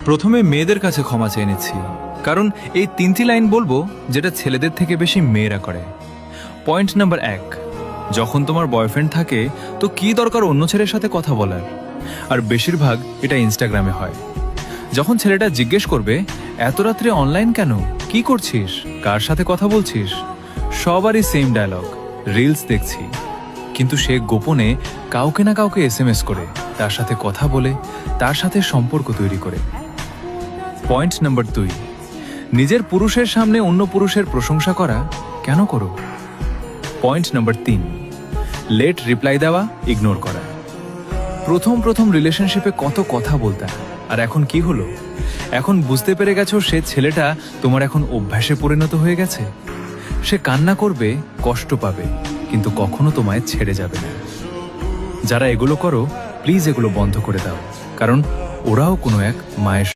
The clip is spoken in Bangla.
প্রথমে মেয়েদের কাছে ক্ষমা চেয়ে নিচ্ছি, কারণ এই 3টি লাইন বলবো যেটা ছেলেদের থেকে বেশি মেয়েরা করে। পয়েন্ট নাম্বার 1, যখন তোমার বয়ফ্রেন্ড থাকে তো কি দরকার অন্য ছেলের সাথে কথা বলার? আর বেশিরভাগ এটা ইনস্টাগ্রামে হয়। যখন ছেলেটা জিজ্ঞেস করবে এত রাত্রে অনলাইন কেন, কি করছিস, কার সাথে কথা বলছিস, সবারই সেম ডায়লগ, রিলস দেখছি। কিন্তু সে গোপনে কাউকে না কাউকে এসএমএস করে, তার সাথে কথা বলে, তার সাথে সম্পর্ক তৈরি করে। পয়েন্ট নাম্বার 2, নিজের পুরুষের সামনে অন্য পুরুষের প্রশংসা করা কেন করো? পয়েন্ট নাম্বার 3, লেট রিপ্লাই দেওয়া, ইগনোর করা। প্রথম রিলেশনশিপে কত কথা বলতে, আর এখন কি হলো? এখন বুঝতে পেরে গেছো সে ছেলেটা তোমার এখন অভ্যাসে পরিণত হয়ে গেছে। সে কান্না করবে, কষ্ট পাবে, কিন্তু কখনো তোমায় ছেড়ে যাবে না। যারা এগুলো করো, প্লিজ এগুলো বন্ধ করে দাও, কারণ ওরাও কোনো এক মায়ের